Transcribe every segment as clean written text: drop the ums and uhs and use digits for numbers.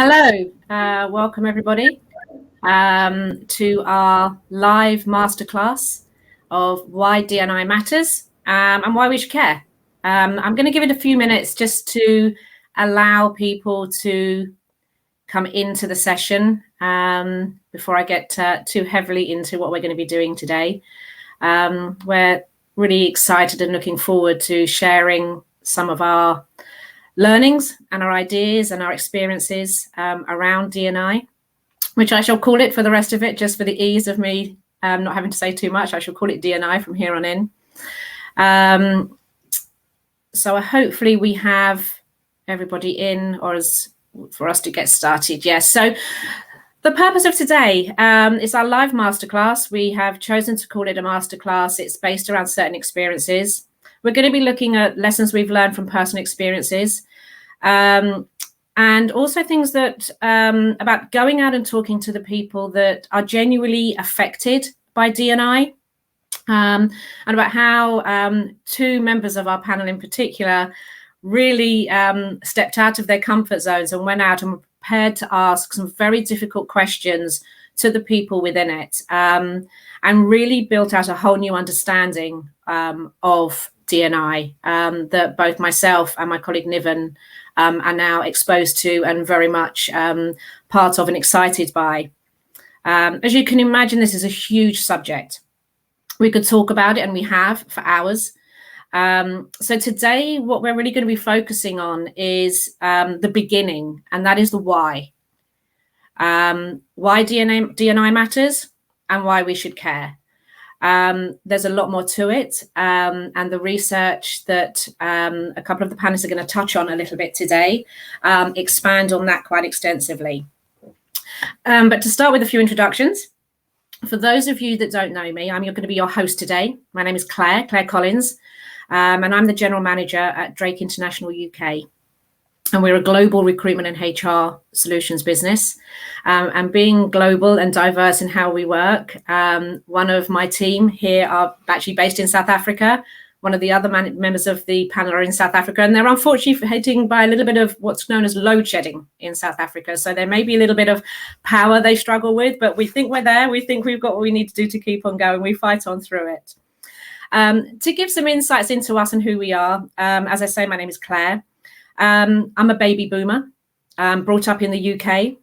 Hello, welcome everybody to our live masterclass of why D&I matters and why we should care. I'm going to give it a few minutes just to allow people to come into the session before I get too heavily into what we're going to be doing today. We're really excited and looking forward to sharing some of our learnings and our ideas and our experiences around D&I, which I shall call it for the rest of it, just for the ease of me not having to say too much. I shall call it D&I from here on in. So hopefully we have everybody in, or as for us to get started. Yes. So the purpose of today is our live masterclass. We have chosen to call it a masterclass. It's based around certain experiences. We're going to be looking at lessons we've learned from personal experiences, and also things that about going out and talking to the people that are genuinely affected by D&I, and about how two members of our panel in particular really stepped out of their comfort zones and went out and were prepared to ask some very difficult questions to the people within it, and really built out a whole new understanding of D&I that both myself and my colleague Niven are now exposed to and very much part of and excited by. As you can imagine, this is a huge subject. We could talk about it, and we have for hours. So today, what we're really going to be focusing on is the beginning, and that is the why. Why D&I matters and why we should care. There's a lot more to it, and the research that a couple of the panelists are going to touch on a little bit today expand on that quite extensively. But to start with a few introductions, for those of you that don't know me, I'm going to be your host today. My name is Claire Collins, and I'm the General Manager at Drake International UK. And we're a global recruitment and HR solutions business. And being global and diverse in how we work, one of my team here are actually based in South Africa. One of the other members of the panel are in South Africa, and they're unfortunately hitting by a little bit of what's known as load shedding in South Africa. So there may be a little bit of power they struggle with, but we think we're there. We think we've got what we need to do to keep on going. We fight on through it. To give some insights into us and who we are, as I say, my name is Claire. I'm a baby boomer, brought up in the UK.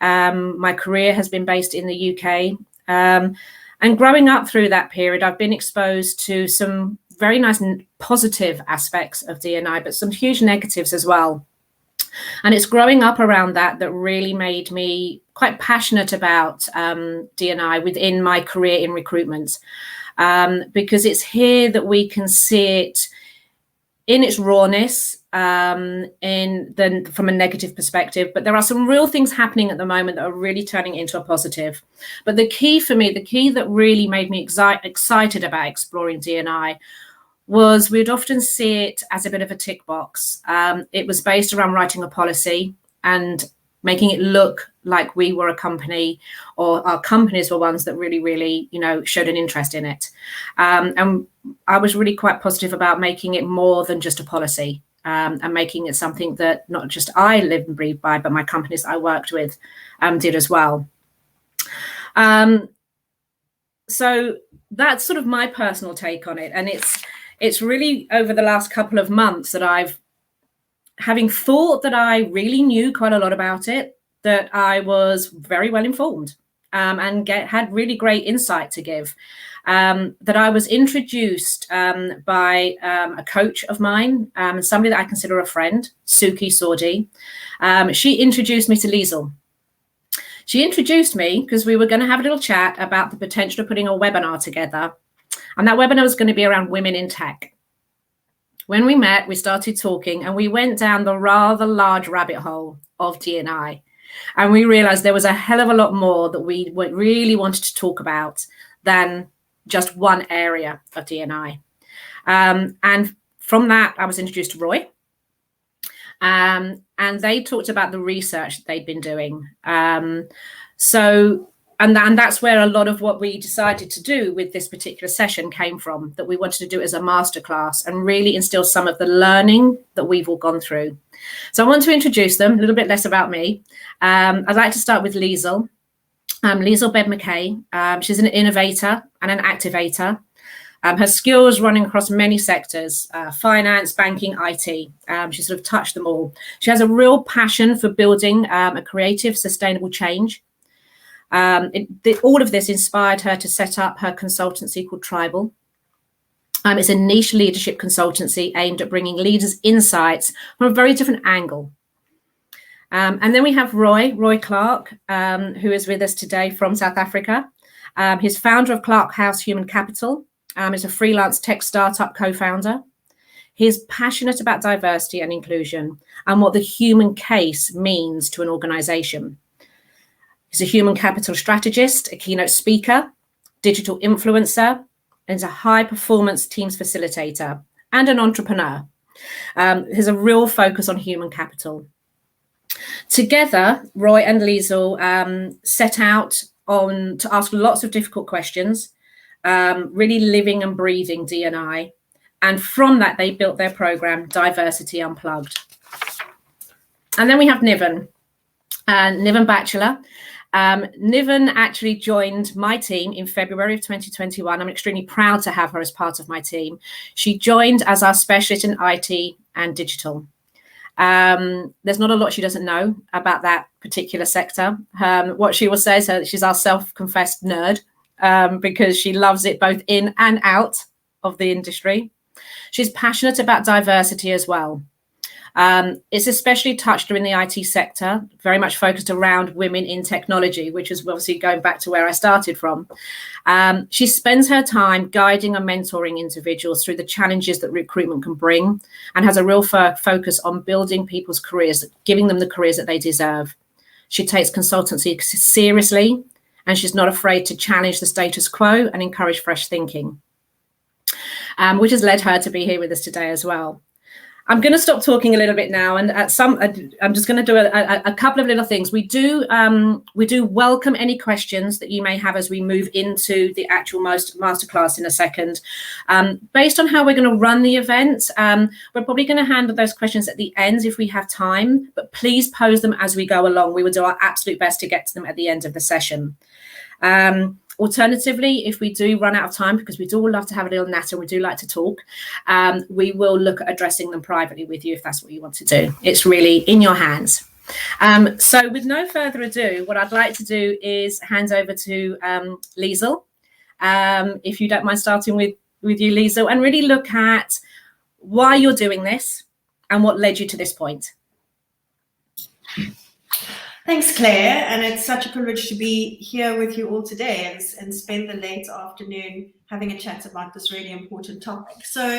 My career has been based in the UK. And growing up through that period, I've been exposed to some very nice and positive aspects of D&I, but some huge negatives as well. And it's growing up around that really made me quite passionate about D&I within my career in recruitment, because it's here that we can see it in its rawness, from a negative perspective, but there are some real things happening at the moment that are really turning into a positive. But the key for me, the key that really made me excited about exploring D&I was we'd often see it as a bit of a tick box. It was based around writing a policy and making it look like we were a company, or our companies were ones that really, showed an interest in it. And I was really quite positive about making it more than just a policy, and making it something that not just I live and breathe by, but my companies I worked with did as well. So that's sort of my personal take on it. And it's really over the last couple of months that having thought that I really knew quite a lot about it, that I was very well informed and had really great insight to give. That I was introduced by a coach of mine, somebody that I consider a friend, Suki Sordi. She introduced me to Liesl. She introduced me because we were going to have a little chat about the potential of putting a webinar together. And that webinar was going to be around women in tech. When we met, we started talking, and we went down the rather large rabbit hole of D&I. And we realized there was a hell of a lot more that we really wanted to talk about than just one area of D&I. And from that, I was introduced to Roy. And they talked about the research that they'd been doing. So And that's where a lot of what we decided to do with this particular session came from, that we wanted to do it as a masterclass and really instill some of the learning that we've all gone through. So I want to introduce them, a little bit less about me. I'd like to start with Liesl. Liesl Bebb-McKay. She's an innovator and an activator. Her skills running across many sectors, finance, banking, IT. She sort of touched them all. She has a real passion for building a creative, sustainable change. All of this inspired her to set up her consultancy called Tribal. It's a niche leadership consultancy aimed at bringing leaders' insights from a very different angle. And then we have Roy Clark, who is with us today from South Africa. He's founder of Clark House Human Capital. He's a freelance tech startup co-founder. He's passionate about diversity and inclusion and what the human case means to an organization. He's a human capital strategist, a keynote speaker, digital influencer, and is a high-performance teams facilitator and an entrepreneur. There's a real focus on human capital. Together, Roy and Liesl set out to ask lots of difficult questions, really living and breathing D&I. And from that, they built their program, Diversity Unplugged. And then we have Niven Batchelor. Niven actually joined my team in February of 2021. I'm extremely proud to have her as part of my team. She joined as our specialist in IT and digital. There's not a lot she doesn't know about that particular sector. What she will say is that she's our self-confessed nerd because she loves it both in and out of the industry. She's passionate about diversity as well. It's especially touched her in the IT sector, very much focused around women in technology, which is obviously going back to where I started from. She spends her time guiding and mentoring individuals through the challenges that recruitment can bring and has a real focus on building people's careers, giving them the careers that they deserve. She takes consultancy seriously, and she's not afraid to challenge the status quo and encourage fresh thinking, which has led her to be here with us today as well. I'm going to stop talking a little bit now, and I'm just going to do a couple of little things. We do welcome any questions that you may have as we move into the actual masterclass in a second. Based on how we're going to run the event, we're probably going to handle those questions at the end if we have time, but please pose them as we go along. We will do our absolute best to get to them at the end of the session. Alternatively, if we do run out of time, because we do love to have a little natter, we do like to talk, we will look at addressing them privately with you if that's what you want to do. It's really in your hands. So with no further ado, what I'd like to do is hand over to Liesl, if you don't mind starting with you, Liesl, and really look at why you're doing this and what led you to this point. Thanks, Claire, and it's such a privilege to be here with you all today and spend the late afternoon having a chat about this really important topic. So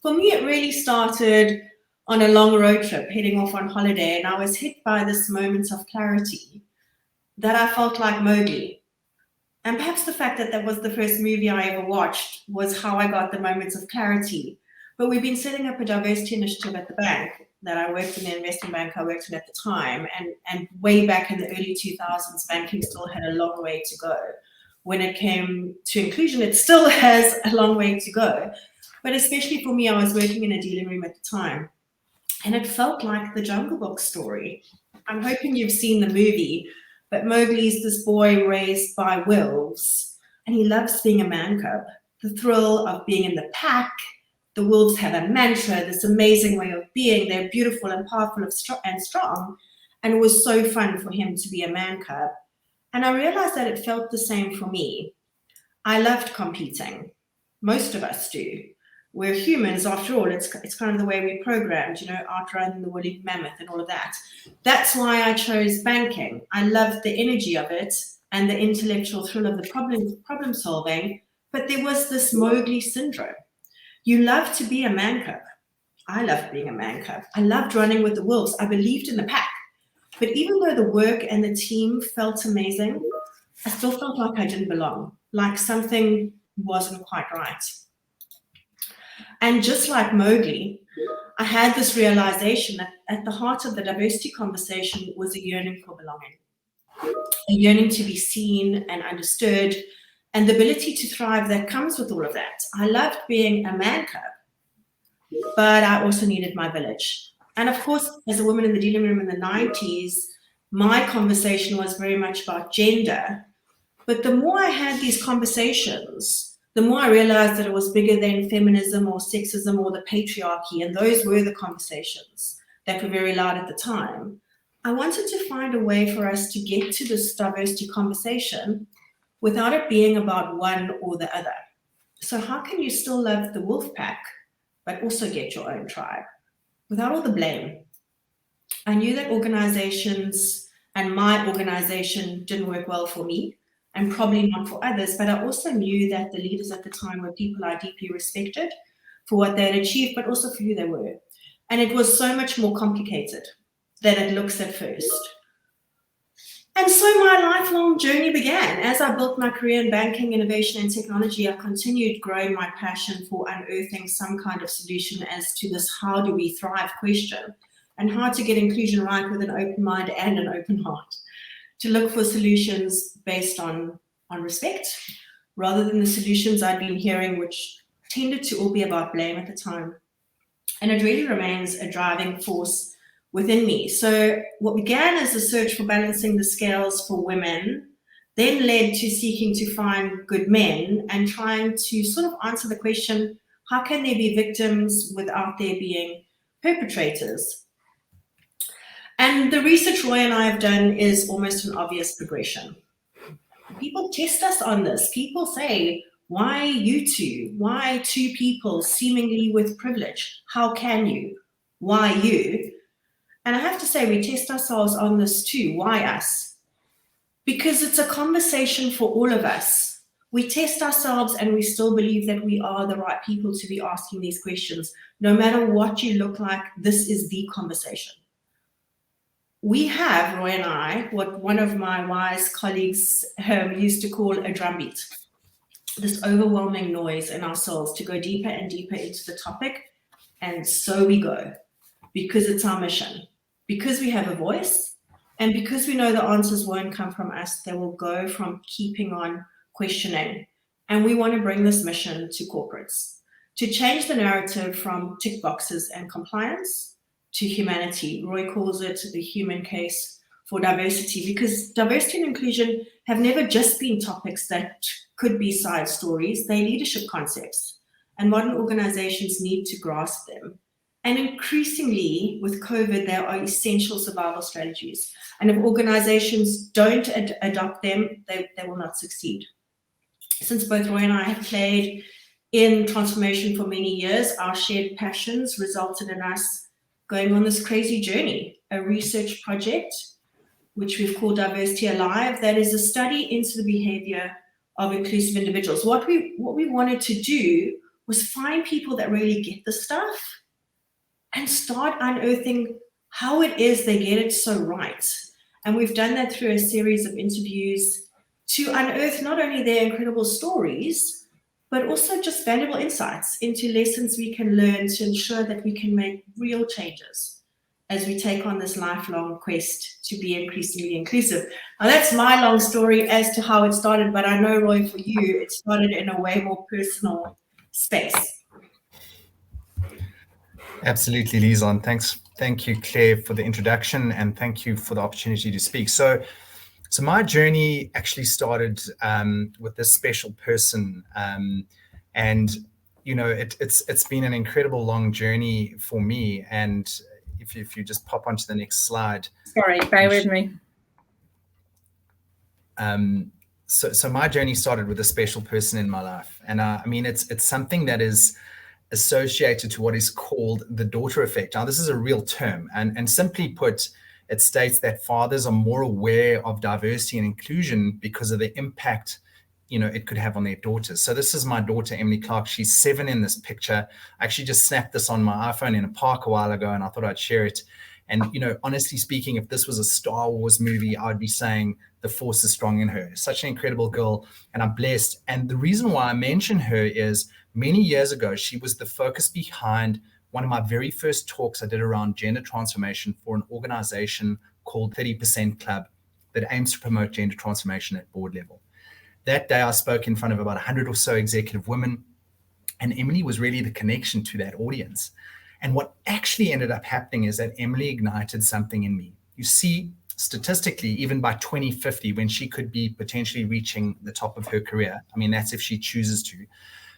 for me, it really started on a long road trip, heading off on holiday, and I was hit by this moment of clarity that I felt like Mowgli. And perhaps the fact that that was the first movie I ever watched was how I got the moments of clarity. But we've been setting up a diversity initiative at the bank that I worked in, the investment bank I worked in at the time, and way back in the early 2000s, banking still had a long way to go. When it came to inclusion, it still has a long way to go. But especially for me, I was working in a dealing room at the time, and it felt like the Jungle Book story. I'm hoping you've seen the movie, but Mowgli's this boy raised by wolves, and he loves being a man cub. The thrill of being in the pack. The wolves have a mantra, this amazing way of being. They're beautiful and powerful and strong. And it was so fun for him to be a man cub. And I realized that it felt the same for me. I loved competing. Most of us do. We're humans, after all. It's kind of the way we're programmed, outrunning the woolly mammoth and all of that. That's why I chose banking. I loved the energy of it and the intellectual thrill of the problem solving. But there was this Mowgli syndrome. You love to be a man cub. I loved being a man cub. I loved running with the wolves. I believed in the pack. But even though the work and the team felt amazing, I still felt like I didn't belong, like something wasn't quite right. And just like Mowgli, I had this realization that at the heart of the diversity conversation was a yearning for belonging. a yearning to be seen and understood, and the ability to thrive that comes with all of that. I loved being a man cub, but I also needed my village. And of course, as a woman in the dealing room in the 90s, my conversation was very much about gender. But the more I had these conversations, the more I realized that it was bigger than feminism or sexism or the patriarchy, and those were the conversations that were very loud at the time. I wanted to find a way for us to get to this diversity conversation without it being about one or the other. So how can you still love the wolf pack, but also get your own tribe without all the blame? I knew that organizations and my organization didn't work well for me and probably not for others, but I also knew that the leaders at the time were people I deeply respected for what they had achieved, but also for who they were. And it was so much more complicated than it looks at first. And so my lifelong journey began. As I built my career in banking, innovation, and technology, I continued growing my passion for unearthing some kind of solution as to this how do we thrive question, and how to get inclusion right with an open mind and an open heart, to look for solutions based on respect, rather than the solutions I'd been hearing, which tended to all be about blame at the time. And it really remains a driving force within me. So what began as a search for balancing the scales for women then led to seeking to find good men and trying to sort of answer the question, how can there be victims without there being perpetrators? And the research Roy and I have done is almost an obvious progression. People test us on this. People say, why you two? Why two people seemingly with privilege? How can you? Why you? And I have to say, we test ourselves on this too. Why us? Because it's a conversation for all of us. We test ourselves and we still believe that we are the right people to be asking these questions. No matter what you look like, this is the conversation. We have, Roy and I, what one of my wise colleagues used to call a drumbeat, this overwhelming noise in our souls to go deeper and deeper into the topic. And so we go, because it's our mission, because we have a voice, and because we know the answers won't come from us, they will go from keeping on questioning. And we want to bring this mission to corporates, to change the narrative from tick boxes and compliance to humanity. Roy calls it the human case for diversity, because diversity and inclusion have never just been topics that could be side stories. They're leadership concepts, and modern organizations need to grasp them. And increasingly with COVID, there are essential survival strategies. And if organizations don't adopt them, they will not succeed. Since both Roy and I have played in transformation for many years, our shared passions resulted in us going on this crazy journey, a research project, which we've called Diversity Alive, that is a study into the behavior of inclusive individuals. What we wanted to do was find people that really get the stuff and start unearthing how it is they get it so right. And we've done that through a series of interviews to unearth not only their incredible stories, but also just valuable insights into lessons we can learn to ensure that we can make real changes as we take on this lifelong quest to be increasingly inclusive. Now, that's my long story as to how it started, but I know, Roy, for you, it started in a way more personal space. Absolutely, Liesl, and thank you, Claire, for the introduction, and thank you for the opportunity to speak. So my journey actually started with this special person, and you know, it's been an incredible long journey for me. And if you just pop onto the next slide. Sorry, bear with me. So my journey started with a special person in my life, and I mean, it's something that is associated to what is called the daughter effect. Now, this is a real term, and simply put, it states that fathers are more aware of diversity and inclusion because of the impact, you know, it could have on their daughters. So this is my daughter, Emily Clark. She's 7 in this picture. I actually just snapped this on my iPhone in a park a while ago, and I thought I'd share it. And, you know, honestly speaking, if this was a Star Wars movie, I'd be saying the force is strong in her. Such an incredible girl, and I'm blessed. And the reason why I mention her is many years ago, she was the focus behind one of my very first talks I did around gender transformation for an organization called 30% Club. that aims to promote gender transformation at board level. That day, I spoke in front of about 100 or so executive women, and Emily was really the connection to that audience. And what actually ended up happening is that Emily ignited something in me. You see, statistically, even by 2050, when she could be potentially reaching the top of her career, I mean, that's if she chooses to,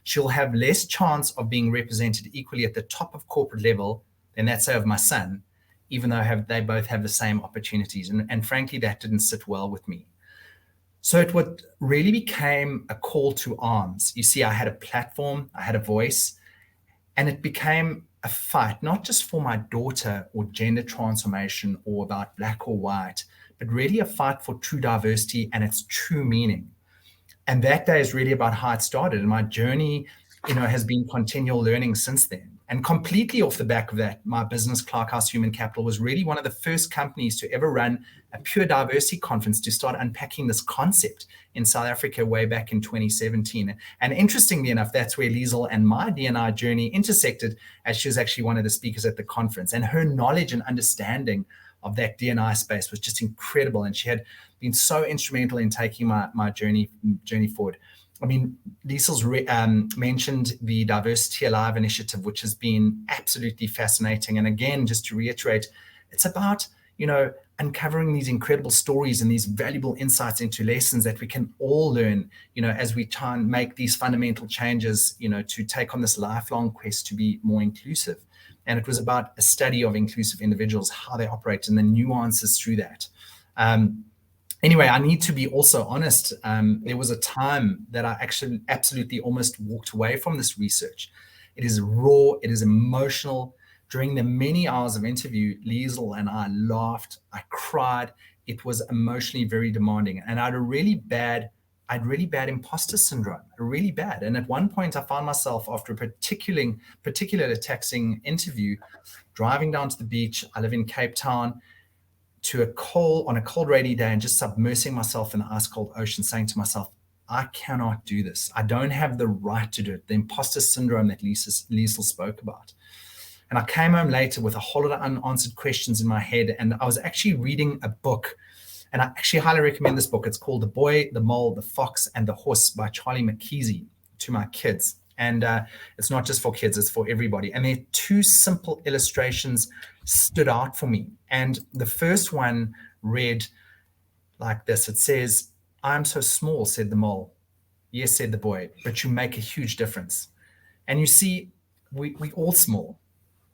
she'll have less chance of being represented equally at the top of corporate level than that, say, of my son, even though they both have the same opportunities. And frankly, that didn't sit well with me. So it really became a call to arms. You see, I had a platform, I had a voice, and it became a fight, not just for my daughter or gender transformation or about black or white, but really a fight for true diversity and its true meaning. And that day is really about how it started. And my journey, has been continual learning since then. And completely off the back of that, my business, Clark Human Capital, was really one of the first companies to ever run a pure diversity conference to start unpacking this concept in South Africa way back in 2017. And interestingly enough, that's where Liesl and my D&I journey intersected, as she was actually one of the speakers at the conference. And her knowledge and understanding of that D&I space was just incredible. And she had been so instrumental in taking my journey forward. I mean, Liesl's mentioned the Diversity Alive initiative, which has been absolutely fascinating. And again, just to reiterate, it's about, uncovering these incredible stories and these valuable insights into lessons that we can all learn, as we try and make these fundamental changes, to take on this lifelong quest to be more inclusive. And it was about a study of inclusive individuals, how they operate and the nuances through that. Anyway, I need to be also honest. There was a time that I actually absolutely almost walked away from this research. It is raw, it is emotional. During the many hours of interview, Liesl and I laughed, I cried. It was emotionally very demanding. And I had really bad imposter syndrome, really bad. And at one point I found myself, after a particularly taxing interview, driving down to the beach. I live in Cape Town, on a cold rainy day, and just submersing myself in the ice cold ocean, saying to myself, I cannot do this. I don't have the right to do it. The imposter syndrome that Liesl spoke about. And I came home later with a whole lot of unanswered questions in my head. And I was actually reading a book, and I actually highly recommend this book. It's called The Boy, the Mole, the Fox, and the Horse by Charlie McKeesey, to my kids. And it's not just for kids, it's for everybody. And there are two simple illustrations stood out for me. And the first one read like this. It says, I'm so small, said the mole. Yes, said the boy, but you make a huge difference. And you see, we all small,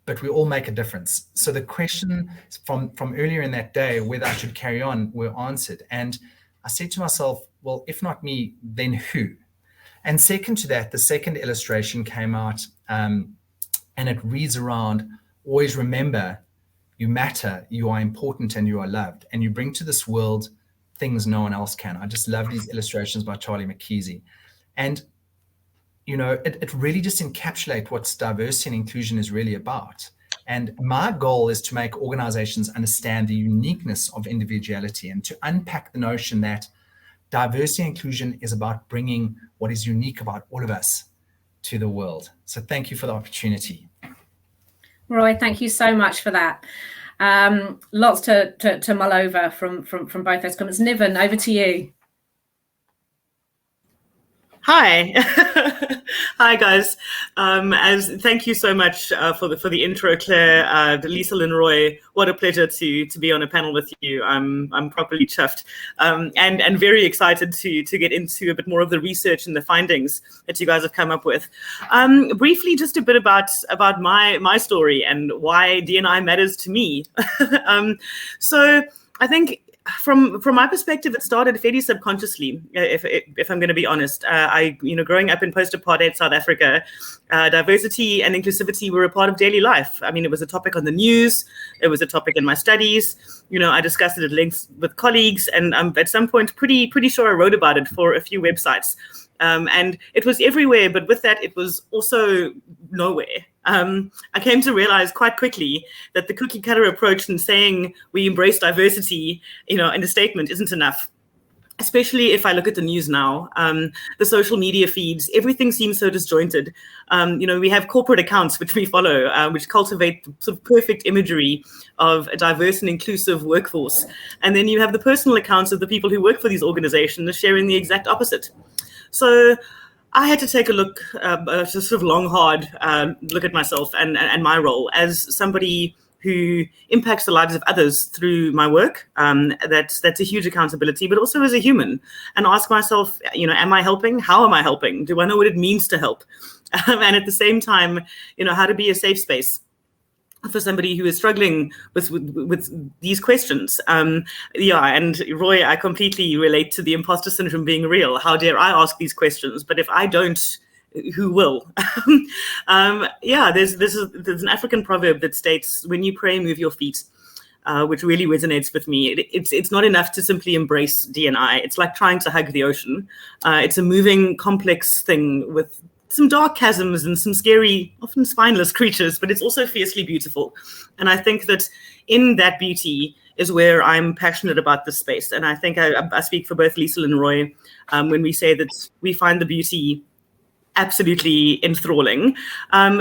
but we all make a difference. So the question from earlier in that day, whether I should carry on, were answered. And I said to myself, well, if not me, then who? And second to that, the second illustration came out, and it reads around, always remember, you matter, you are important, and you are loved. And you bring to this world things no one else can. I just love these illustrations by Charlie McKeesey. And, it really just encapsulates what diversity and inclusion is really about. And my goal is to make organizations understand the uniqueness of individuality and to unpack the notion that diversity and inclusion is about bringing what is unique about all of us to the world. So thank you for the opportunity. Roy, thank you so much for that. Lots to mull over from both those comments. Niven, over to you. Hi. Hi, guys. Thank you so much for the intro, Claire, Liesl and Roy. What a pleasure to be on a panel with you. I'm properly chuffed and very excited to get into a bit more of the research and the findings that you guys have come up with. Briefly, just a bit about my story and why D&I matters to me. So I think, from my perspective, it started fairly subconsciously, if I'm going to be honest. Growing up in post-apartheid South Africa, diversity and inclusivity were a part of daily life. I mean, it was a topic on the news. It was a topic in my studies. I discussed it at length with colleagues, and at some point, pretty sure I wrote about it for a few websites. And it was everywhere, but with that, it was also nowhere. I came to realize quite quickly that the cookie cutter approach in saying we embrace diversity, in a statement isn't enough. especially if I look at the news now, the social media feeds, everything seems so disjointed. We have corporate accounts which we follow, which cultivate sort of perfect imagery of a diverse and inclusive workforce. And then you have the personal accounts of the people who work for these organizations sharing the exact opposite. So I had to take a look, just sort of long, hard look at myself and my role as somebody who impacts the lives of others through my work. That's a huge accountability, but also as a human, and ask myself, am I helping? How am I helping? Do I know what it means to help? And at the same time, how to be a safe space for somebody who is struggling with these questions. And Roy, I completely relate to the imposter syndrome being real. How dare I ask these questions? But if I don't, who will? There's an African proverb that states, when you pray, move your feet, which really resonates with me. It's not enough to simply embrace D&I. It's like trying to hug the ocean. It's a moving, complex thing with some dark chasms and some scary, often spineless creatures, but it's also fiercely beautiful. And I think that in that beauty is where I'm passionate about this space. And I think I speak for both Liesl and Roy when we say that we find the beauty absolutely enthralling.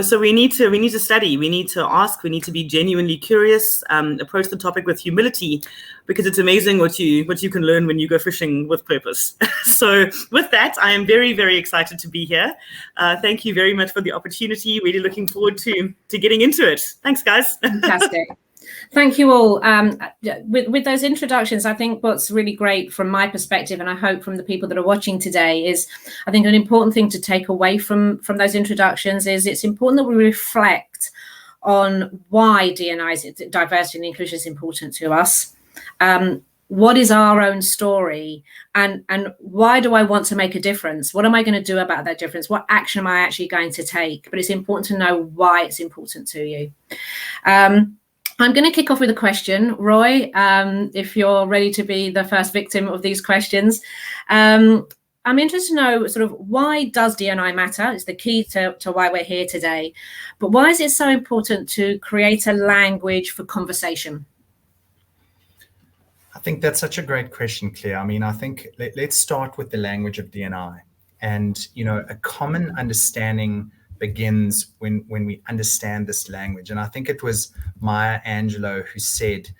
So we need to study, we need to ask, we need to be genuinely curious, approach the topic with humility, because it's amazing what you can learn when you go fishing with purpose. So with that, I am very, very excited to be here. Thank you very much for the opportunity. Really looking forward to getting into it. Thanks, guys. Fantastic. Thank you all. With those introductions, I think what's really great from my perspective, and I hope from the people that are watching today, is I think an important thing to take away from those introductions is it's important that we reflect on why D&I's diversity and inclusion is important to us. What is our own story, and why do I want to make a difference? What am I going to do about that difference? What action am I actually going to take? But it's important to know why it's important to you. I'm going to kick off with a question, Roy, if you're ready to be the first victim of these questions. I'm interested to know sort of, why does D&I matter? It's the key to why we're here today. But why is it so important to create a language for conversation? I think that's such a great question, Claire. I mean, I think let's start with the language of D&I. And, a common understanding begins when we understand this language. And I think it was Maya Angelou who said,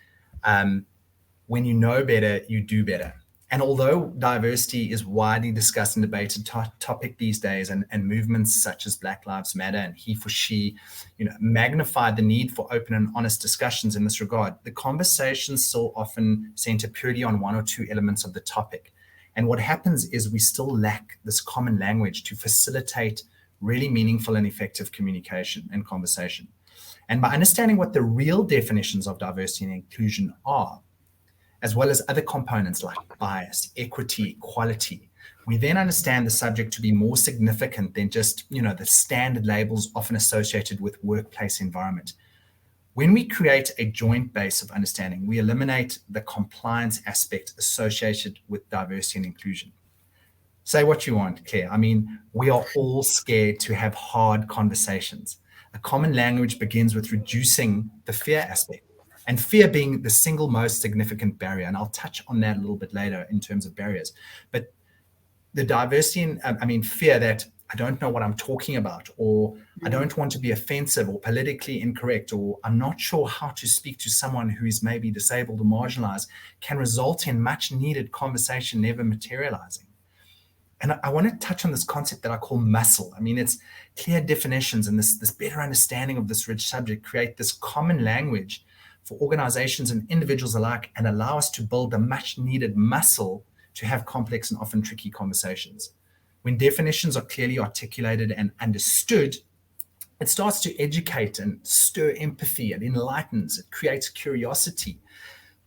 when you know better, you do better. And although diversity is widely discussed and debated topic these days, and movements such as Black Lives Matter and He for She, magnify the need for open and honest discussions in this regard, the conversations still often center purely on one or two elements of the topic. And what happens is we still lack this common language to facilitate really meaningful and effective communication and conversation. And by understanding what the real definitions of diversity and inclusion are, as well as other components like bias, equity, equality, we then understand the subject to be more significant than just, the standard labels often associated with workplace environment. When we create a joint base of understanding, we eliminate the compliance aspect associated with diversity and inclusion. Say what you want, Claire. I mean, we are all scared to have hard conversations. A common language begins with reducing the fear aspect, and fear being the single most significant barrier. And I'll touch on that a little bit later in terms of barriers. But the diversity and fear that I don't know what I'm talking about, or I don't want to be offensive or politically incorrect, or I'm not sure how to speak to someone who is maybe disabled or marginalized, can result in much needed conversation never materializing. And I want to touch on this concept that I call muscle. I mean, it's clear definitions and this better understanding of this rich subject create this common language for organizations and individuals alike, and allow us to build a much needed muscle to have complex and often tricky conversations. When definitions are clearly articulated and understood, it starts to educate and stir empathy. It enlightens, it creates curiosity.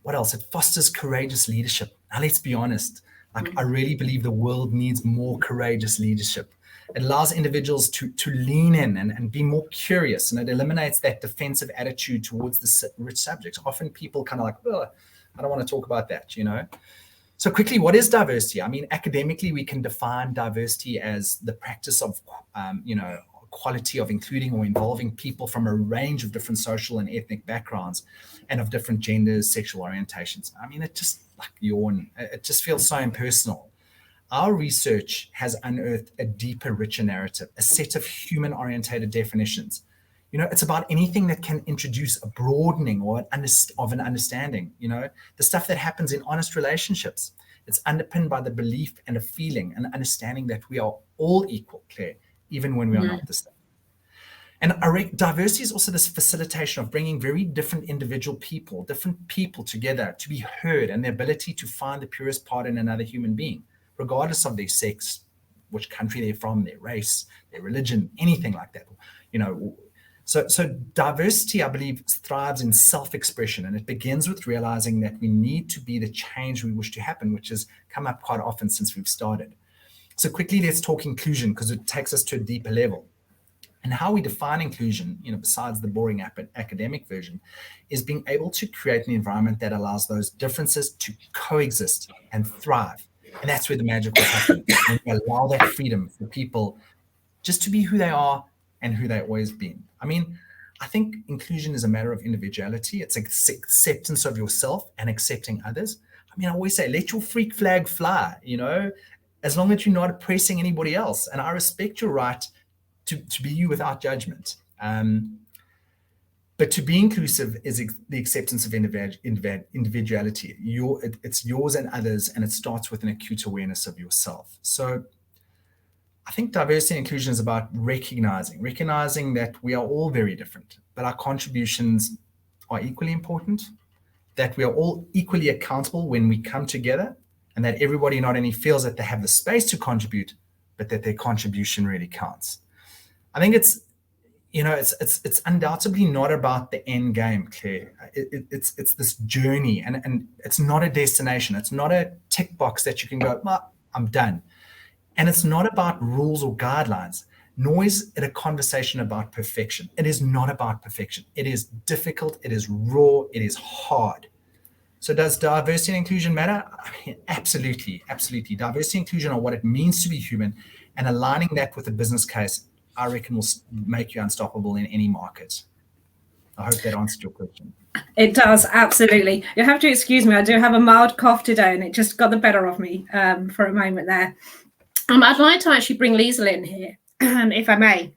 What else? It fosters courageous leadership. Now, let's be honest. I really believe the world needs more courageous leadership. It allows individuals to lean in and be more curious, and it eliminates that defensive attitude towards the rich subject. Often people kind of like, oh, I don't want to talk about that, So quickly, what is diversity? I mean, academically, we can define diversity as the practice of, equality, of including or involving people from a range of different social and ethnic backgrounds and of different genders, sexual orientations. I mean, it just it just feels so impersonal. Our research has unearthed a deeper, richer narrative, a set of human-orientated definitions. It's about anything that can introduce a broadening or of an understanding, the stuff that happens in honest relationships. It's underpinned by the belief and a feeling and understanding that we are all equal, Claire, even when we are not the same. And diversity is also this facilitation of bringing very different individual people, different people together to be heard, and the ability to find the purest part in another human being, regardless of their sex, which country they're from, their race, their religion, anything like that. So diversity, I believe, thrives in self-expression, and it begins with realizing that we need to be the change we wish to happen, which has come up quite often since we've started. So quickly, let's talk inclusion, because it takes us to a deeper level. And how we define inclusion, besides the boring academic version, is being able to create an environment that allows those differences to coexist and thrive. And that's where the magic will happen. And we allow that freedom for people just to be who they are and who they've always been. I mean, I think inclusion is a matter of individuality. It's acceptance of yourself and accepting others. I mean, I always say, let your freak flag fly, as long as you're not oppressing anybody else. And I respect your right to be you without judgment. But to be inclusive is the acceptance of individuality. It's yours and others, and it starts with an acute awareness of yourself. So I think diversity and inclusion is about recognizing that we are all very different, but our contributions are equally important, that we are all equally accountable when we come together, and that everybody not only feels that they have the space to contribute, but that their contribution really counts. I think it's undoubtedly not about the end game, Claire. It's this journey, and it's not a destination. It's not a tick box that you can go, I'm done. And it's not about rules or guidelines, nor is it a conversation about perfection. It is not about perfection. It is difficult. It is raw. It is hard. So does diversity and inclusion matter? I mean, absolutely, absolutely. Diversity and inclusion are what it means to be human, and aligning that with a business case, I reckon, will make you unstoppable in any market. I hope that answered your question. It does, absolutely. You have to excuse me. I do have a mild cough today, and it just got the better of me for a moment there. I'd like to actually bring Liesl in here, if I may.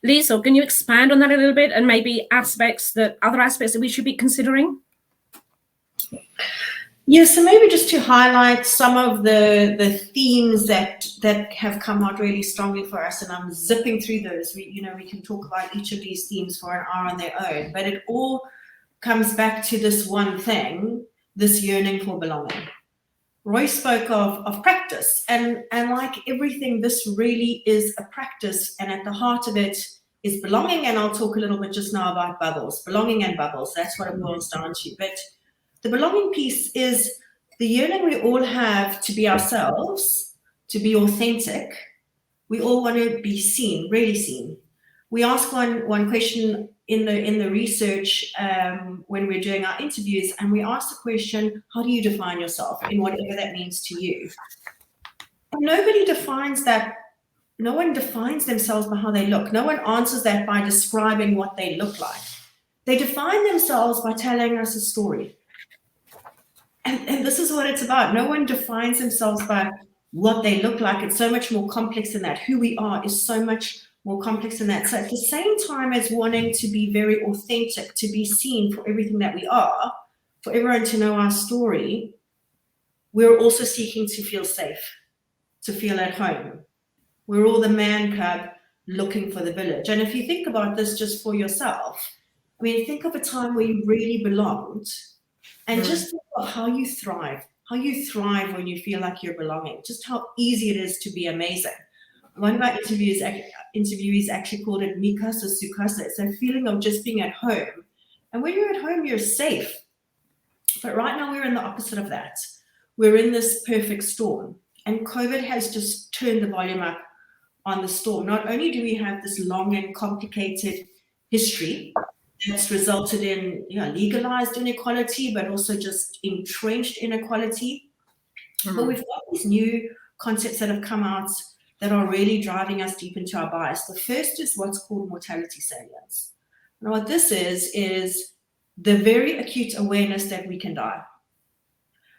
Liesl, can you expand on that a little bit, and maybe other aspects that we should be considering? Yeah, so maybe just to highlight some of the themes that have come out really strongly for us, and I'm zipping through those. We can talk about each of these themes for an hour on their own, but it all comes back to this one thing, this yearning for belonging. Roy spoke of practice, and like everything, this really is a practice, and at the heart of it is belonging, and I'll talk a little bit just now about bubbles, belonging and bubbles. That's what it boils down to. But the belonging piece is the yearning we all have to be ourselves, to be authentic. We all want to be seen, really seen. We ask one question in the research when we're doing our interviews, and we ask the question, how do you define yourself, in whatever that means to you? And nobody defines that. No one defines themselves by how they look. No one answers that by describing what they look like. They define themselves by telling us a story. And this is what it's about. No one defines themselves by what they look like. It's so much more complex than that. Who we are is so much more complex than that. So at the same time as wanting to be very authentic, to be seen for everything that we are, for everyone to know our story, we're also seeking to feel safe, to feel at home. We're all the man cub looking for the village. And if you think about this just for yourself, I mean, think of a time where you really belonged, and just think of how you thrive when you feel like you're belonging, just how easy it is to be amazing. One of our interviewees actually called it mikasa sukasa. It's a feeling of just being at home. And when you're at home, you're safe. But right now we're in the opposite of that. We're in this perfect storm. And COVID has just turned the volume up on the storm. Not only do we have this long and complicated history that's resulted in legalized inequality, but also just entrenched inequality. But we've got these new concepts that have come out that are really driving us deep into our bias. The first is what's called mortality salience. And what this is the very acute awareness that we can die.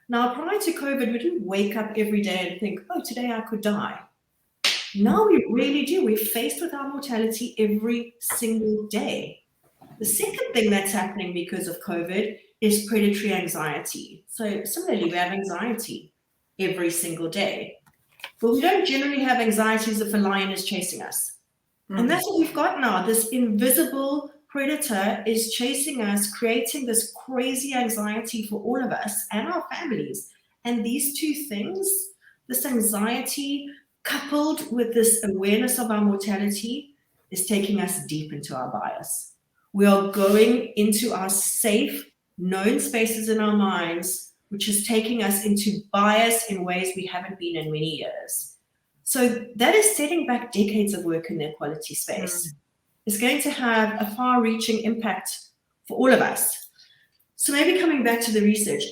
Now, prior to COVID, we didn't wake up every day and think, oh, today I could die. Now we really do. We're faced with our mortality every single day. The second thing that's happening because of COVID is predatory anxiety. So similarly, we have anxiety every single day. But we don't generally have anxieties if a lion is chasing us. And that's what we've got now. This invisible predator is chasing us, creating this crazy anxiety for all of us and our families. And these two things, this anxiety coupled with this awareness of our mortality, is taking us deep into our bias. We are going into our safe, known spaces in our minds, which is taking us into bias in ways we haven't been in many years. So that is setting back decades of work in the equality space. It's going to have a far-reaching impact for all of us. So maybe coming back to the research,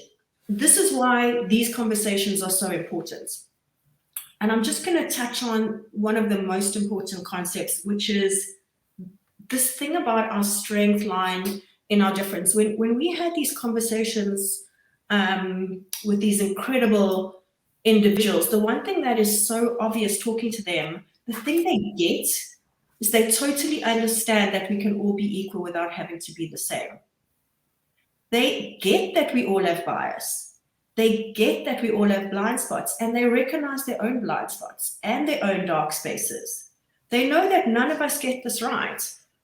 this is why these conversations are so important. And I'm just going to touch on one of the most important concepts, which is this thing about our strength lying in our difference. When we had these conversations with these incredible individuals, the one thing that is so obvious talking to them, the thing they get is they totally understand that we can all be equal without having to be the same. They get that we all have bias. They get that we all have blind spots, and they recognize their own blind spots and their own dark spaces. They know that none of us get this right,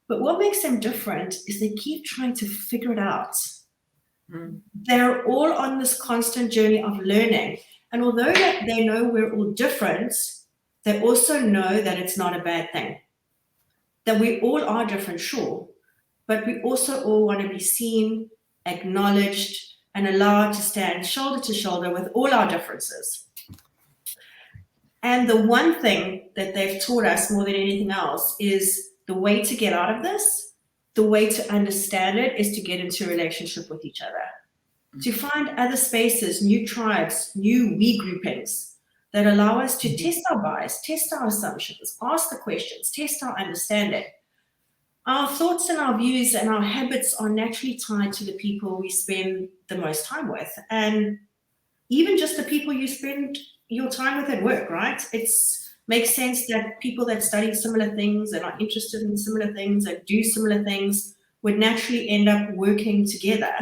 but what makes them different is they keep trying to figure it out. They're all on this constant journey of learning. And although they know we're all different, they also know that it's not a bad thing. That we all are different, sure, but we also all want to be seen, acknowledged, and allowed to stand shoulder to shoulder with all our differences. And the one thing that they've taught us more than anything else is the way to get out of this, the way to understand it, is to get into a relationship with each other, to find other spaces, new tribes, new we groupings that allow us to test our bias, test our assumptions, ask the questions, test our understanding. Our thoughts and our views and our habits are naturally tied to the people we spend the most time with, and even just the people you spend your time with at work, right? It makes sense that people that study similar things and are interested in similar things and do similar things would naturally end up working together.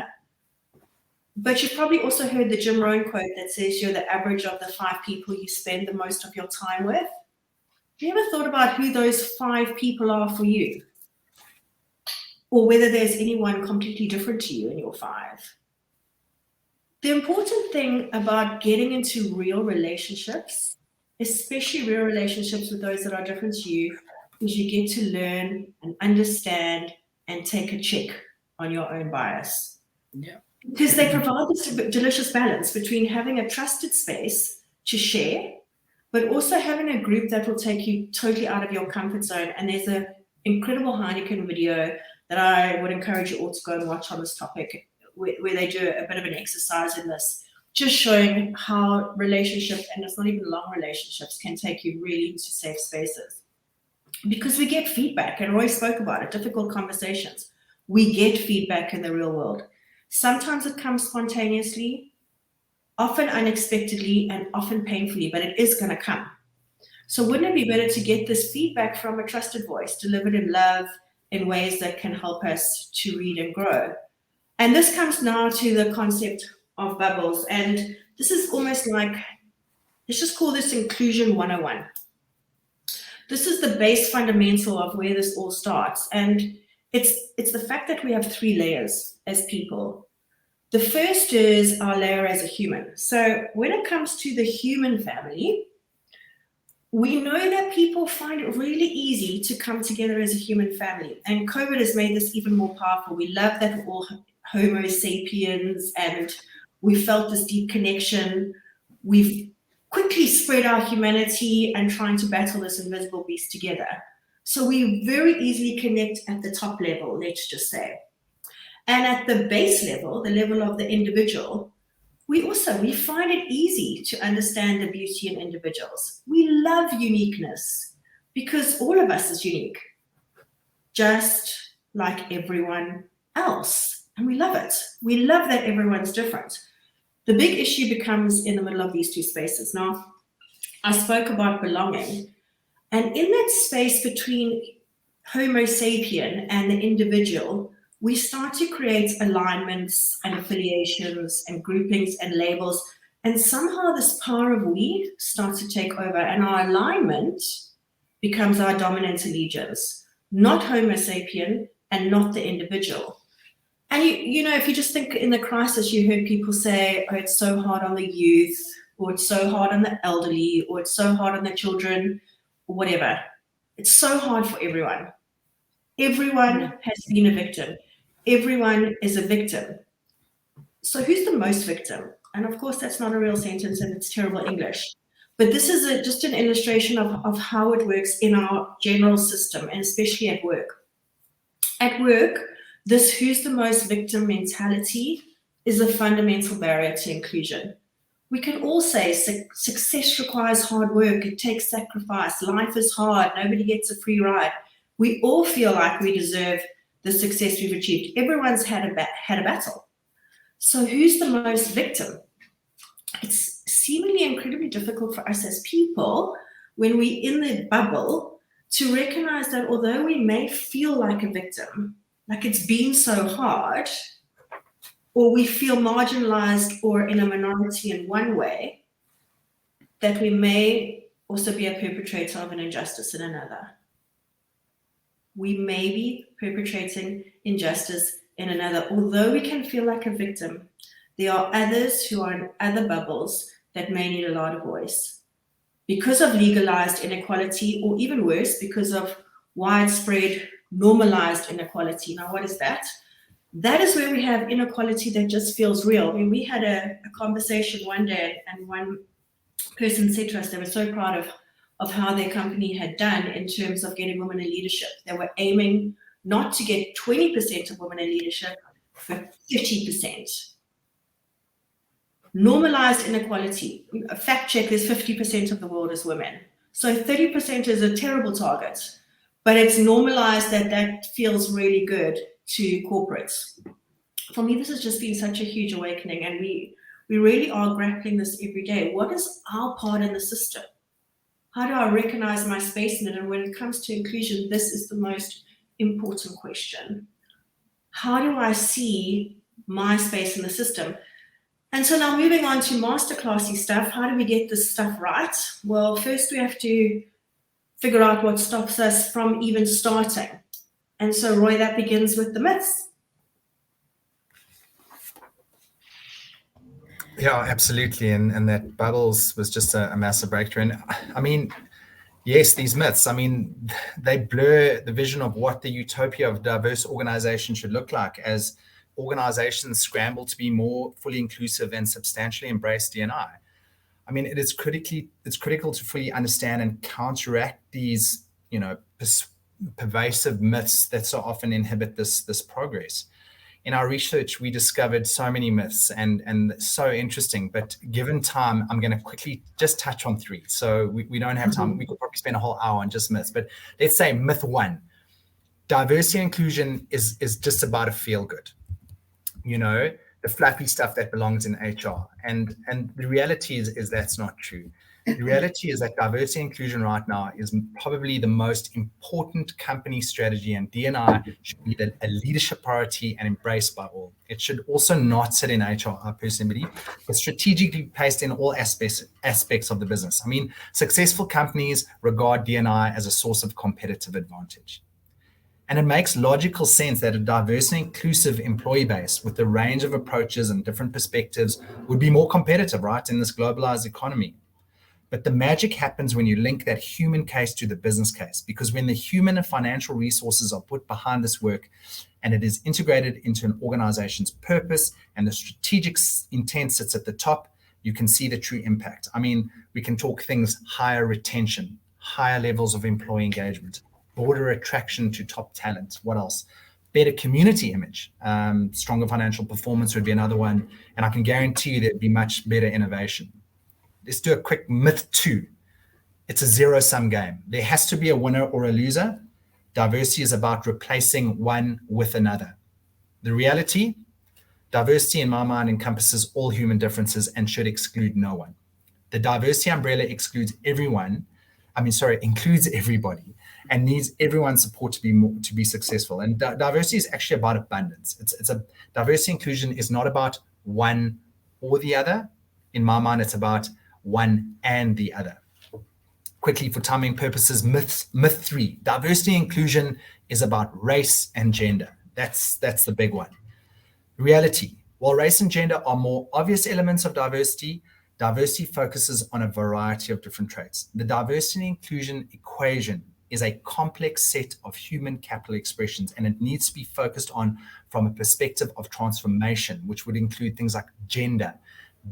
But you've probably also heard the Jim Rohn quote that says you're the average of the 5 people you spend the most of your time with. Have you ever thought about who those 5 people are for you? Or whether there's anyone completely different to you in your 5? The important thing about getting into real relationships, especially real relationships with those that are different to you, is you get to learn and understand and take a check on your own bias. Yeah. Because they provide this delicious balance between having a trusted space to share, but also having a group that will take you totally out of your comfort zone. And there's an incredible Heineken video that I would encourage you all to go and watch on this topic, where they do a bit of an exercise in this, just showing how relationships, and it's not even long relationships, can take you really into safe spaces. Because we get feedback, and Roy spoke about it, difficult conversations. We get feedback in the real world. Sometimes it comes spontaneously, often unexpectedly, and often painfully, but it is going to come. So wouldn't it be better to get this feedback from a trusted voice, delivered in love, in ways that can help us to read and grow? And this comes now to the concept of bubbles. And this is almost like, let's just call this Inclusion 101. This is the base fundamental of where this all starts. And it's the fact that we have 3 layers as people. The first is our layer as a human. So when it comes to the human family, we know that people find it really easy to come together as a human family. And COVID has made this even more powerful. We love that we're all Homo sapiens, and we felt this deep connection. We've quickly spread our humanity and trying to battle this invisible beast together. So we very easily connect at the top level, let's just say. And at the base level, the level of the individual, we find it easy to understand the beauty in individuals. We love uniqueness because all of us is unique, just like everyone else. And we love it. We love that everyone's different. The big issue becomes in the middle of these two spaces. Now, I spoke about belonging. And in that space between Homo sapien and the individual, we start to create alignments and affiliations and groupings and labels. And somehow this power of we starts to take over, and our alignment becomes our dominant allegiance, not Homo sapien and not the individual. And you know, if you just think in the crisis, you heard people say, oh, it's so hard on the youth, or it's so hard on the elderly, or it's so hard on the children, or whatever. It's so hard for everyone. Everyone has been a victim. Everyone is a victim. So who's the most victim? And of course, that's not a real sentence and it's terrible English. But this is just an illustration of how it works in our general system, and especially at work. At work, this who's the most victim mentality is a fundamental barrier to inclusion. We can all say success requires hard work, it takes sacrifice, life is hard, nobody gets a free ride. We all feel like we deserve the success we've achieved. Everyone's had a battle. So who's the most victim? It's seemingly incredibly difficult for us as people when we're in the bubble to recognize that although we may feel like a victim, like it's been so hard, or we feel marginalized or in a minority in one way, that we may also be a perpetrator of an injustice in another. We may be perpetrating injustice in another. Although we can feel like a victim, there are others who are in other bubbles that may need a louder voice. Because of legalized inequality, or even worse, because of widespread normalized inequality. Now, what is that? That is where we have inequality that just feels real. I mean, we had a conversation one day, and one person said to us they were so proud of how their company had done in terms of getting women in leadership. They were aiming not to get 20% of women in leadership, but 50%. Normalized inequality. A fact check, there's 50% of the world is women. So 30% is a terrible target, but it's normalized that feels really good to corporates. For me, this has just been such a huge awakening, and we really are grappling this every day. What is our part in the system? How do I recognize my space in it? And when it comes to inclusion, this is the most important question. How do I see my space in the system? And so now moving on to masterclassy stuff, how do we get this stuff right? Well, first we have to figure out what stops us from even starting. And so, Roy, that begins with the myths. Yeah, absolutely. And that bubbles was just a massive breakthrough. And I mean, yes, these myths, I mean, they blur the vision of what the utopia of diverse organization should look like as organizations scramble to be more fully inclusive and substantially embrace D&I. I mean, it's critical to fully understand and counteract these, pervasive myths that so often inhibit this progress. In our research, we discovered so many myths and so interesting, but given time, I'm going to quickly just touch on 3. So we don't have time. We could probably spend a whole hour on just myths, but let's say myth 1, diversity and inclusion is just about a feel good, the fluffy stuff that belongs in HR. And the reality is that's not true. The reality is that diversity and inclusion right now is probably the most important company strategy, and D&I should be a leadership priority and embraced by all. It should also not sit in HR, I personally believe, but strategically placed in all aspects of the business. I mean, successful companies regard D&I as a source of competitive advantage. And it makes logical sense that a diverse and inclusive employee base with a range of approaches and different perspectives would be more competitive, right, in this globalized economy. But the magic happens when you link that human case to the business case, because when the human and financial resources are put behind this work and it is integrated into an organization's purpose and the strategic intent sits at the top, you can see the true impact. I mean, we can talk things higher retention, higher levels of employee engagement, broader attraction to top talent. What else? better community image. Stronger financial performance would be another one. And I can guarantee you there'd be much better innovation. Let's do a quick myth 2. It's a zero-sum game. There has to be a winner or a loser. Diversity is about replacing one with another. The reality, diversity in my mind encompasses all human differences and should exclude no one. The diversity umbrella includes everybody and needs everyone's support to be successful. And diversity is actually about abundance. It's a diversity inclusion is not about one or the other. In my mind, it's about one and the other. Quickly, for timing purposes, myth 3, diversity inclusion is about race and gender. That's the big one. Reality, while race and gender are more obvious elements of diversity, diversity focuses on a variety of different traits. The diversity and inclusion equation is a complex set of human capital expressions, and it needs to be focused on from a perspective of transformation, which would include things like gender,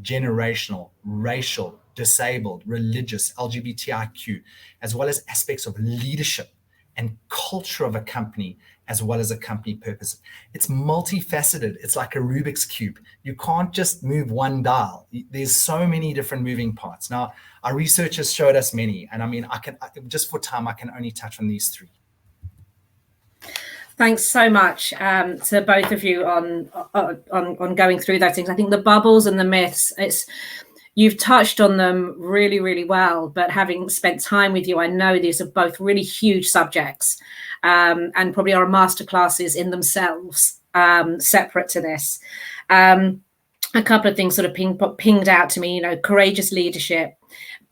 generational, racial, disabled, religious, LGBTIQ, as well as aspects of leadership and culture of a company, as well as a company purpose. It's multifaceted. It's like a Rubik's Cube. You can't just move one dial. There's so many different moving parts. Now, our research has showed us many, and I mean, just for time, I can only touch on these 3. Thanks so much to both of you on going through those things. I think the bubbles and the myths, you've touched on them really, really well, but having spent time with you, I know these are both really huge subjects and probably are masterclasses in themselves, separate to this. A couple of things sort of pinged out to me, courageous leadership,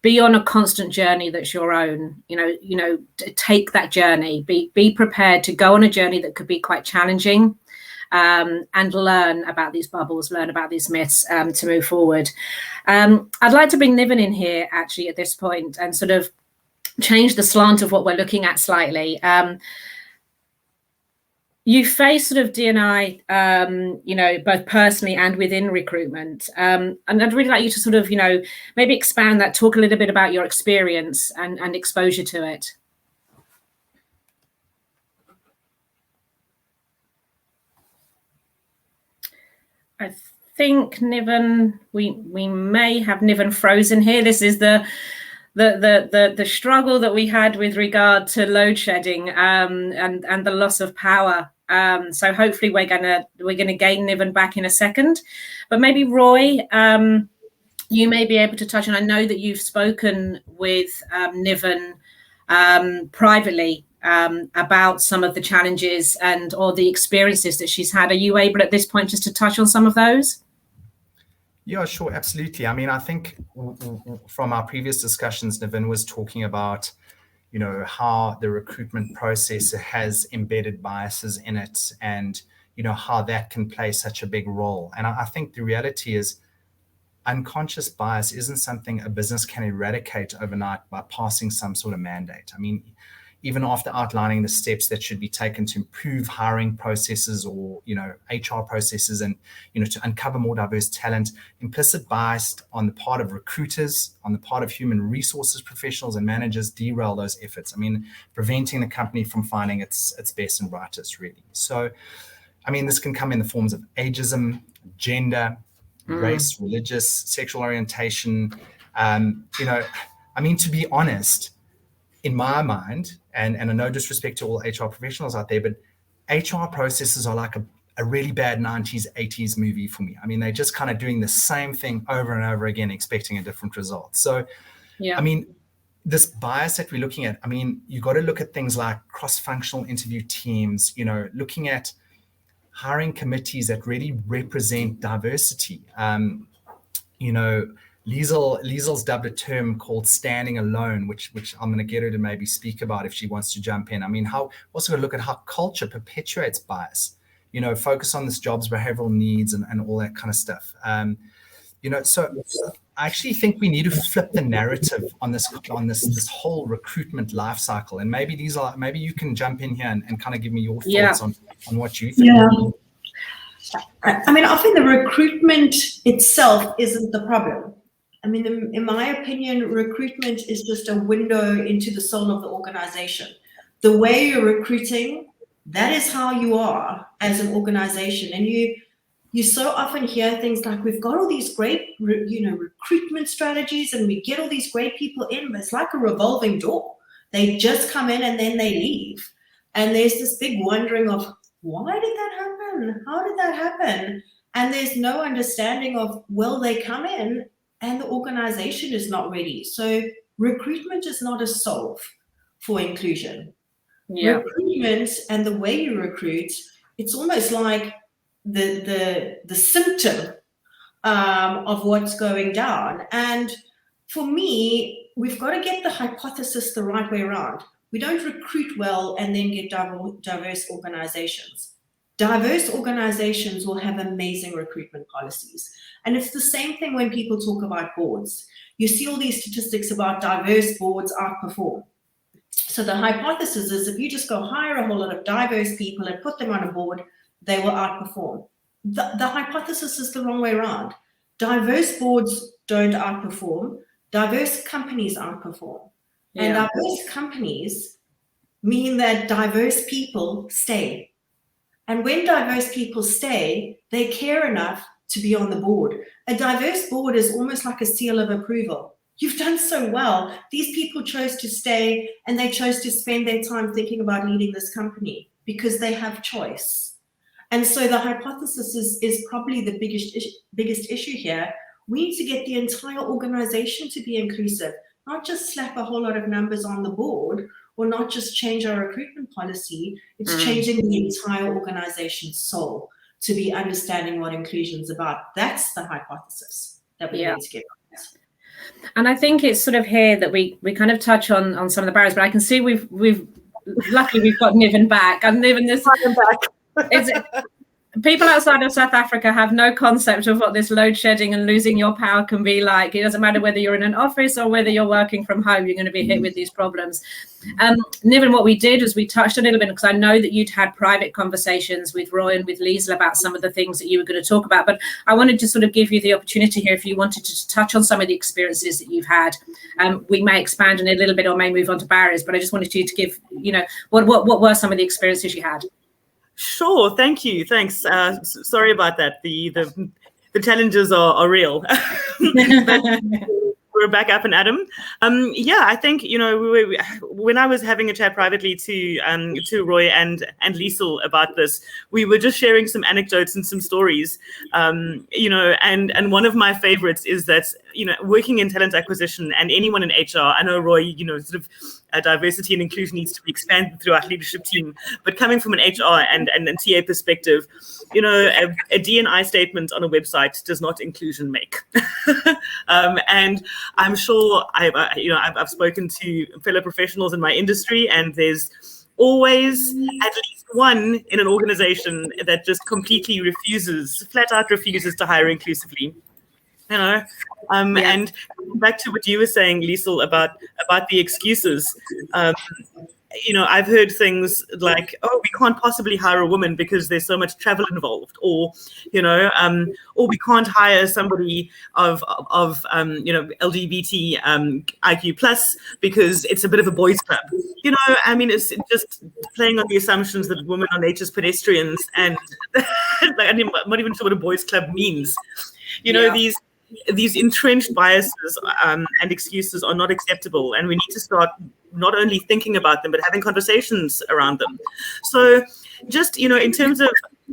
be on a constant journey that's your own, take that journey, be prepared to go on a journey that could be quite challenging, and learn about these bubbles, learn about these myths to move forward. I'd like to bring Niven in here actually at this point and sort of change the slant of what we're looking at slightly. You face sort of D&I, both personally and within recruitment. And I'd really like you to sort of, maybe expand that, talk a little bit about your experience and exposure to it. I think Niven, we may have Niven frozen here. This is the struggle that we had with regard to load shedding and the loss of power. So hopefully we're gonna gain Niven back in a second, but maybe Roy, you may be able to touch on. I know that you've spoken with Niven privately about some of the challenges or the experiences that she's had. Are you able at this point just to touch on some of those? Yeah, sure, absolutely. I mean, I think from our previous discussions, Niven was talking about, how the recruitment process has embedded biases in it and, how that can play such a big role. And I think the reality is unconscious bias isn't something a business can eradicate overnight by passing some sort of mandate. I mean, even after outlining the steps that should be taken to improve hiring processes or, HR processes and, to uncover more diverse talent, implicit bias on the part of recruiters, on the part of human resources professionals and managers derail those efforts. I mean, preventing the company from finding its best and brightest, really. So, I mean, this can come in the forms of ageism, gender, race, religious, sexual orientation. To be honest, in my mind, and no disrespect to all HR professionals out there, but HR processes are like a really bad 90s, 80s movie for me. I mean, they're just kind of doing the same thing over and over again, expecting a different result. So, yeah. I mean, this bias that we're looking at, I mean, you got to look at things like cross-functional interview teams, looking at hiring committees that really represent diversity. Liesl's dubbed a term called standing alone, which I'm going to get her to maybe speak about if she wants to jump in. I mean, also going to look at how culture perpetuates bias, focus on this job's behavioral needs and all that kind of stuff. So I actually think we need to flip the narrative on this whole recruitment life cycle. And maybe maybe you can jump in here and kind of give me your thoughts on what you think. Yeah. I mean, I think the recruitment itself isn't the problem. I mean, in my opinion, recruitment is just a window into the soul of the organization. The way you're recruiting That is how you are as an organization. And you so often hear things like, we've got all these great, recruitment strategies and we get all these great people in, but it's like a revolving door. They just come in and then they leave. And there's this big wondering of, why did that happen? How did that happen? And there's no understanding of, well, they come in and the organization is not ready. So recruitment is not a solve for inclusion. Yeah. Recruitment and the way you recruit, it's almost like the symptom of what's going down. And for me, we've got to get the hypothesis the right way around. We don't recruit well and then get diverse organizations. Diverse organizations will have amazing recruitment policies. And it's the same thing when people talk about boards. You see all these statistics about diverse boards outperform. So the hypothesis is if you just go hire a whole lot of diverse people and put them on a board, they will outperform. The hypothesis is the wrong way around. Diverse boards don't outperform. Diverse companies outperform. Yeah. And diverse companies mean that diverse people stay. And when diverse people stay, they care enough to be on the board. A diverse board is almost like a seal of approval. You've done so well. These people chose to stay and they chose to spend their time thinking about leading this company because they have choice. And so the hypothesis is probably the biggest issue here. We need to get the entire organization to be inclusive, not just slap a whole lot of numbers on the board or not just change our recruitment policy. It's changing the entire organization's soul to be understanding what inclusion is about. That's the hypothesis that we need to get right. And I think it's sort of here that we kind of touch on some of the barriers, but I can see we've luckily we've got Niven back. And Niven, people outside of South Africa have no concept of what this load shedding and losing your power can be like. It doesn't matter whether you're in an office or whether you're working from home, you're going to be hit with these problems. Niven, what we did was we touched a little bit, because I know that you'd had private conversations with Roy and with Liesl about some of the things that you were going to talk about, but I wanted to sort of give you the opportunity here if you wanted to touch on some of the experiences that you've had. We may expand on it a little bit or may move on to barriers, but I just wanted you to give, what were some of the experiences you had? Sure, thank you. Thanks. Sorry about that. The challenges are real. But we're back up and at 'em. I think when I was having a chat privately to Roy and Liesl about this, we were just sharing some anecdotes and some stories. And one of my favorites is that working in talent acquisition and anyone in HR. I know Roy, sort of. Diversity and inclusion needs to be expanded through our leadership team. But coming from an HR and TA perspective, a D&I statement on a website does not inclusion make. And I'm sure I've spoken to fellow professionals in my industry, and there's always at least one in an organization that just completely flat out refuses to hire inclusively. And back to what you were saying, Liesl, about the excuses. I've heard things like, "Oh, we can't possibly hire a woman because there's so much travel involved," or we can't hire somebody of LGBT IQ plus because it's a bit of a boys' club. It's just playing on the assumptions that women are nature's pedestrians, and I'm not even sure what a boys' club means. These entrenched biases and excuses are not acceptable, and we need to start not only thinking about them but having conversations around them. So just in terms of,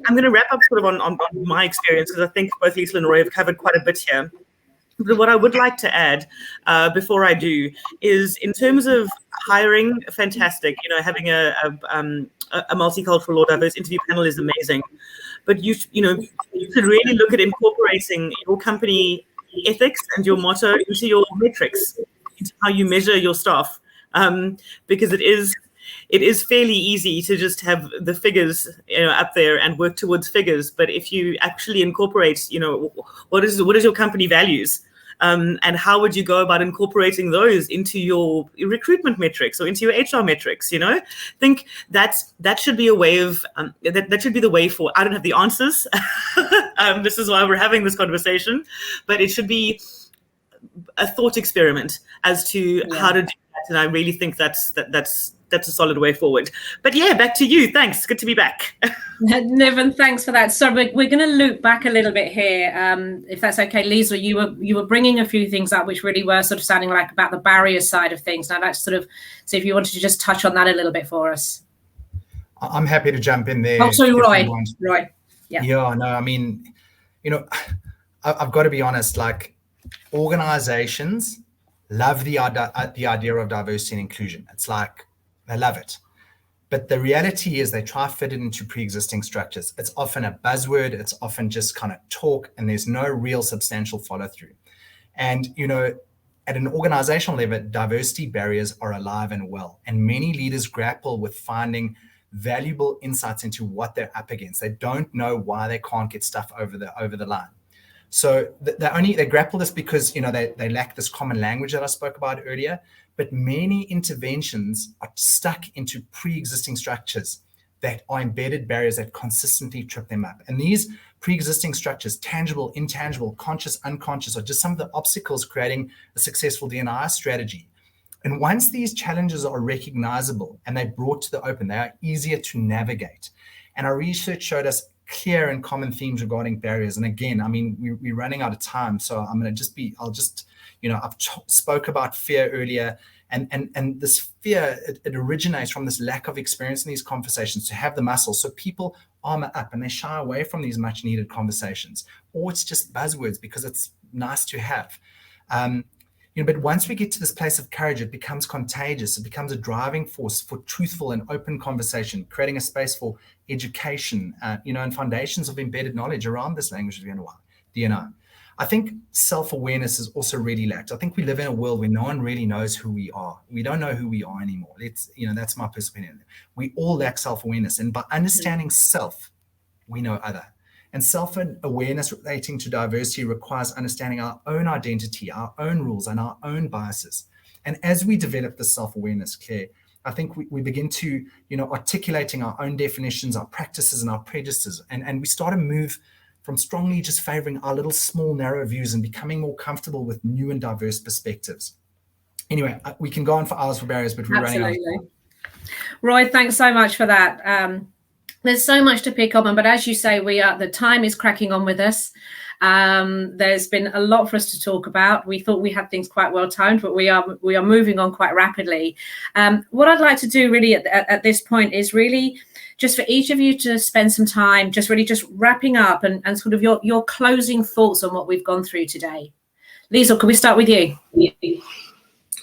I'm going to wrap up sort of on my experience, because I think both Liesl and Roy have covered quite a bit here. But what I would like to add before I do is, in terms of hiring, fantastic. Having a multicultural or diverse interview panel is amazing. But you should really look at incorporating your company ethics and your motto into your metrics, into how you measure your staff, because it is fairly easy to just have the figures up there and work towards figures. But if you actually incorporate, what is your company values? And how would you go about incorporating those into your recruitment metrics or into your HR metrics? Think that should be a way of that should be the way forward. I don't have the answers. This is why we're having this conversation, but it should be a thought experiment as to how to do that. And I really think that's that's a solid way forward. But yeah, back to you. Thanks. Good to be back. Niven, thanks for that. So we're going to loop back a little bit here, if that's okay. Liesl, you were bringing a few things up which really were sort of sounding like about the barrier side of things. And I'd like to sort of see if you wanted to just touch on that a little bit for us. I'm happy to jump in there. Oh, sorry, Roy. Yeah. Yeah, no, I mean, I've got to be honest, like organizations love the idea of diversity and inclusion. It's like they love it. But the reality is they try to fit it into pre-existing structures. It's often a buzzword. It's often just kind of talk, and there's no real substantial follow through. And, at an organizational level, diversity barriers are alive and well. And many leaders grapple with finding valuable insights into what they're up against. They don't know why they can't get stuff over the line. So they grapple this because, they lack this common language that I spoke about earlier. But many interventions are stuck into pre-existing structures that are embedded barriers that consistently trip them up. And these pre-existing structures, tangible, intangible, conscious, unconscious, are just some of the obstacles creating a successful D&I strategy. And once these challenges are recognizable and they're brought to the open, they are easier to navigate. And our research showed us clear and common themes regarding barriers. And again, I mean, we're running out of time, so I'm going to I've spoke about fear earlier, and this fear, it originates from this lack of experience in these conversations to have the muscle. So people armor up and they shy away from these much needed conversations, or it's just buzzwords because it's nice to have. But once we get to this place of courage, it becomes contagious. It becomes a driving force for truthful and open conversation, creating a space for education, and foundations of embedded knowledge around this language of D&I. I think self-awareness is also really lacked. I think we live in a world where no one really knows who we are. We don't know who we are anymore. That's my personal opinion. We all lack self-awareness. And by understanding self, we know other. And self-awareness relating to diversity requires understanding our own identity, our own rules, and our own biases. And as we develop this self-awareness, Claire, I think we begin to, articulating our own definitions, our practices, and our prejudices. And we start to move from strongly just favoring our little small, narrow views and becoming more comfortable with new and diverse perspectives. Anyway, we can go on for hours for barriers, but we're running out of time. Roy, thanks so much for that. There's so much to pick up on, but as you say, the time is cracking on with us. There's been a lot for us to talk about. We thought we had things quite well timed, but we are moving on quite rapidly. What I'd like to do really at this point is really just for each of you to spend some time just wrapping up and sort of your closing thoughts on what we've gone through today. Liesl, can we start with you?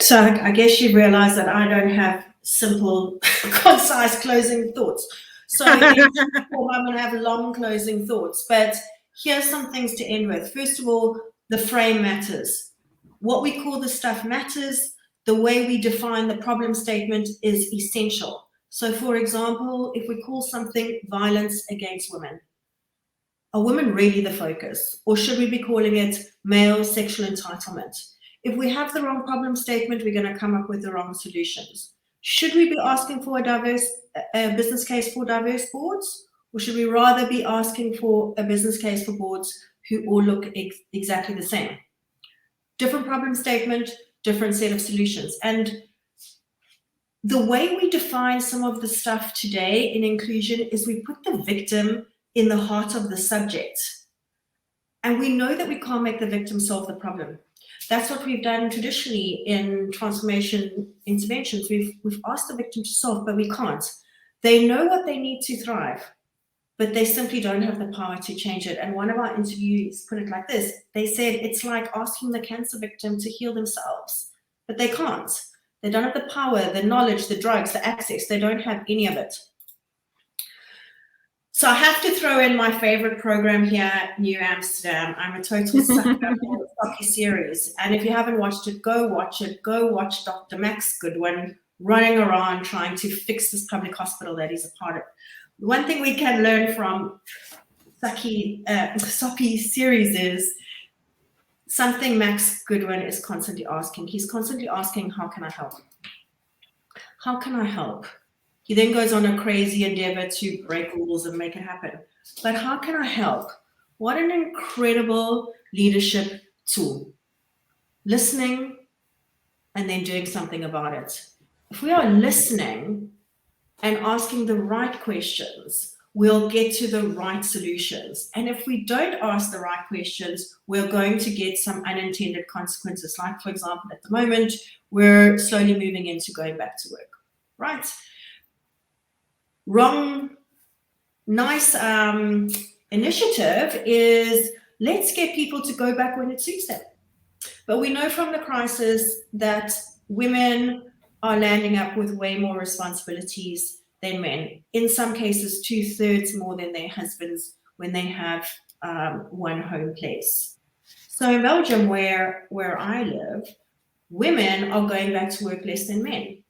So I guess you realize that I don't have simple, concise closing thoughts. So I'm going to have long closing thoughts, but here's some things to end with. First of all, the frame matters. What we call the stuff matters. The way we define the problem statement is essential. So for example, if we call something violence against women, are women really the focus? Or should we be calling it male sexual entitlement? If we have the wrong problem statement, we're going to come up with the wrong solutions. Should we be asking for a business case for diverse boards? Or should we rather be asking for a business case for boards who all look exactly the same? Different problem statement, different set of solutions. And the way we define some of the stuff today in inclusion is we put the victim in the heart of the subject. And we know that we can't make the victim solve the problem. That's what we've done traditionally in transformation interventions. We've asked the victim to solve, but we can't. They know what they need to thrive, but they simply don't have the power to change it. And one of our interviewees put it like this. They said, it's like asking the cancer victim to heal themselves, but they can't. They don't have the power, the knowledge, the drugs, the access. They don't have any of it. So I have to throw in my favorite program here, New Amsterdam. I'm a total sucker for the Socky series. And if you haven't watched it, go watch it. Go watch Dr. Max Goodwin running around trying to fix this public hospital that he's a part of. One thing we can learn from Socky series is something Max Goodwin is constantly asking. He's constantly asking, how can I help? How can I help? He then goes on a crazy endeavor to break rules and make it happen. But how can I help? What an incredible leadership tool. Listening and then doing something about it. if we are listening and asking the right questions, we'll get to the right solutions. And if we don't ask the right questions, we're going to get some unintended consequences. Like, for example, at the moment, we're slowly moving into going back to work, right? Wrong, nice initiative is let's get people to go back when it suits them. But we know from the crisis that women are landing up with way more responsibilities than men. In some cases, 2/3 more than their husbands when they have one home place. So in Belgium, where I live, women are going back to work less than men.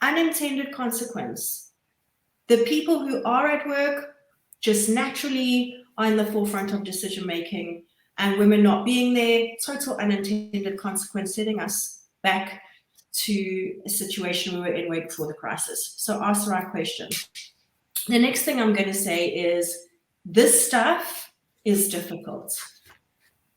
Unintended consequence. The people who are at work just naturally are in the forefront of decision making, and women not being there, total unintended consequence, setting us back to a situation we were in way before the crisis. So ask the right question. The next thing I'm going to say is this stuff is difficult.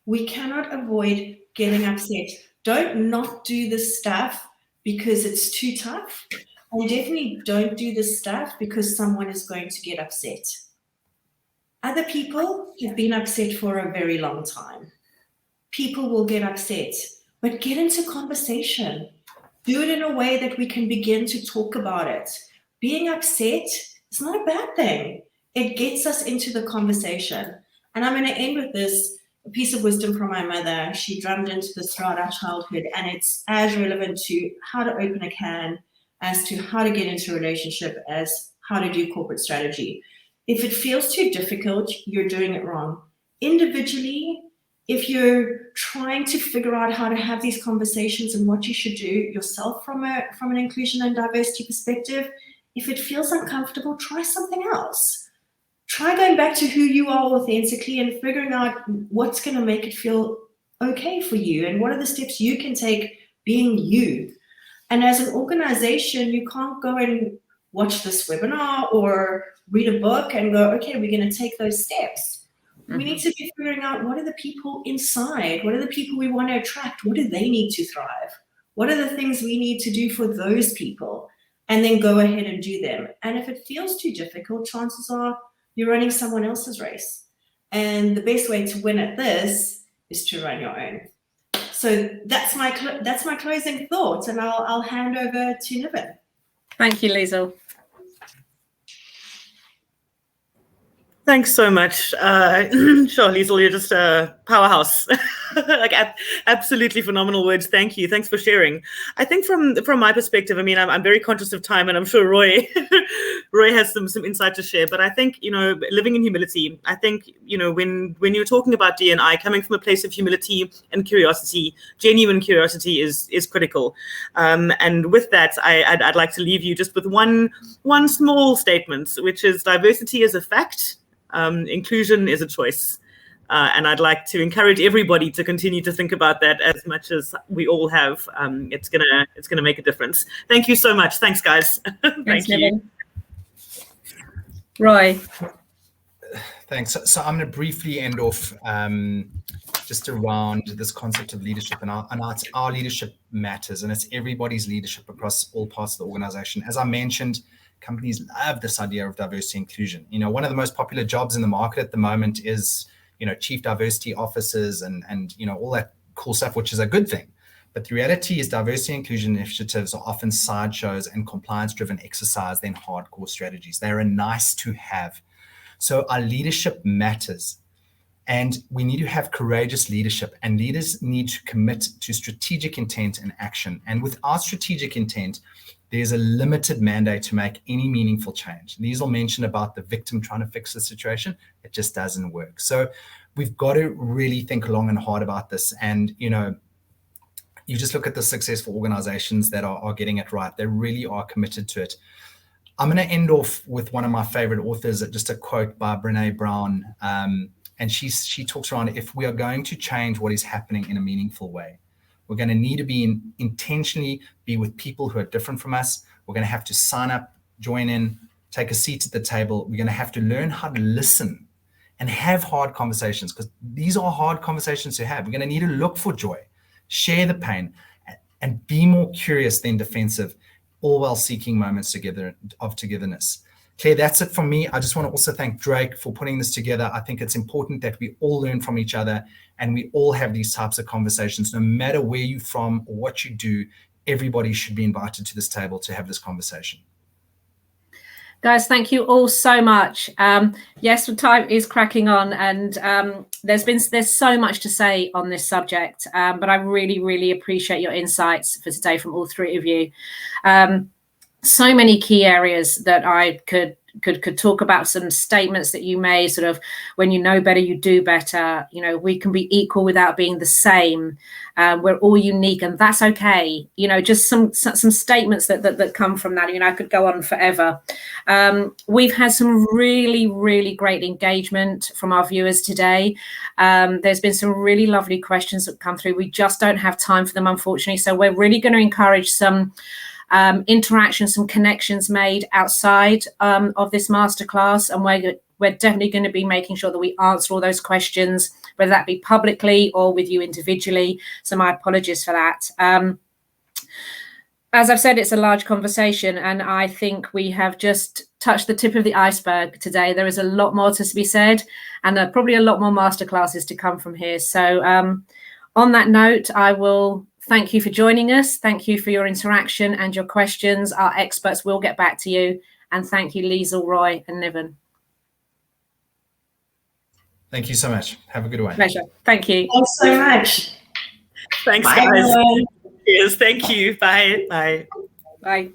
We cannot avoid getting upset. Don't not do this stuff because it's too tough. And definitely don't do this stuff because someone is going to get upset. Other people have been upset for a very long time. People will get upset, but get into conversation. Do it in a way that we can begin to talk about it. Being upset is not a bad thing. It gets us into the conversation. And I'm going to end with this, a piece of wisdom from my mother. She drummed into this throughout our childhood, and it's as relevant to how to open a can as to how to get into a relationship as how to do corporate strategy. If it feels too difficult, you're doing it wrong. Individually, if you're trying to figure out how to have these conversations and what you should do yourself from an inclusion and diversity perspective, if it feels uncomfortable, try something else. Try going back to who you are authentically and figuring out what's going to make it feel okay for you and what are the steps you can take being you. And as an organization, you can't go and watch this webinar or read a book and go, okay, we're going to take those steps. We need to be figuring out what are the people inside, what are the people we want to attract, what do they need to thrive, what are the things we need to do for those people, and then go ahead and do them. And if it feels too difficult, chances are you're running someone else's race. And the best way to win at this is to run your own. So that's my closing thoughts, and I'll hand over to Niven. Thank you, Liesl. Thanks so much. Sure, Liesl, you're just a powerhouse. Like absolutely phenomenal words. Thank you. Thanks for sharing. I think from my perspective, I mean, I'm very conscious of time, and I'm sure Roy has some insight to share. But I think, living in humility, I think, when you're talking about D&I, coming from a place of humility and curiosity, genuine curiosity is critical. And with that, I'd like to leave you just with one small statement, which is diversity is a fact. Inclusion is a choice. And I'd like to encourage everybody to continue to think about that as much as we all have. It's gonna make a difference. Thank you so much. Thanks, guys. Thank you. Roy. Thanks. So I'm going to briefly end off just around this concept of leadership, and our leadership matters, and it's everybody's leadership across all parts of the organization. As I mentioned, companies love this idea of diversity inclusion. One of the most popular jobs in the market at the moment is, chief diversity officers and all that cool stuff, which is a good thing. But the reality is diversity inclusion initiatives are often sideshows and compliance-driven exercise than hardcore strategies. They're a nice to have. So our leadership matters. And we need to have courageous leadership, and leaders need to commit to strategic intent and action. And without strategic intent, there's a limited mandate to make any meaningful change. Liesl mentioned about the victim trying to fix the situation. It just doesn't work. So we've got to really think long and hard about this. And, you just look at the successful organizations that are getting it right. They really are committed to it. I'm going to end off with one of my favorite authors, just a quote by Brené Brown. And she talks around, if we are going to change what is happening in a meaningful way, we're going to need to intentionally be with people who are different from us. We're going to have to sign up, join in, take a seat at the table. We're going to have to learn how to listen and have hard conversations, because these are hard conversations to have. We're going to need to look for joy, share the pain, and be more curious than defensive. all while seeking moments of togetherness. Claire, that's it from me. I just want to also thank Drake for putting this together. I think it's important that we all learn from each other and we all have these types of conversations. No matter where you're from or what you do, everybody should be invited to this table to have this conversation. Guys, thank you all so much. Yes, the time is cracking on, and there's so much to say on this subject, but I really, really appreciate your insights for today from all three of you. So many key areas that I could talk about, some statements that you made, sort of, when you know better, you do better. You know, we can be equal without being the same. We're all unique, and that's okay. You know, just some statements that come from that. You know, I could go on forever. We've had some really, really great engagement from our viewers today. There's been some really lovely questions that come through. We just don't have time for them, unfortunately. So we're really going to encourage some interaction, some connections made outside of this masterclass, and we're definitely going to be making sure that we answer all those questions, whether that be publicly or with you individually. So my apologies for that. As I've said, it's a large conversation, and I think we have just touched the tip of the iceberg today. There is a lot more to be said, and probably a lot more masterclasses to come from here. So on that note, I will thank you for joining us. Thank you for your interaction and your questions. Our experts will get back to you. And thank you, Liesl, Roy, and Niven. Thank you so much. Have a good one. Pleasure. Thank you. Thanks so much. Thanks, Bye, guys. everyone. Yes, thank you. Bye. Bye. Bye.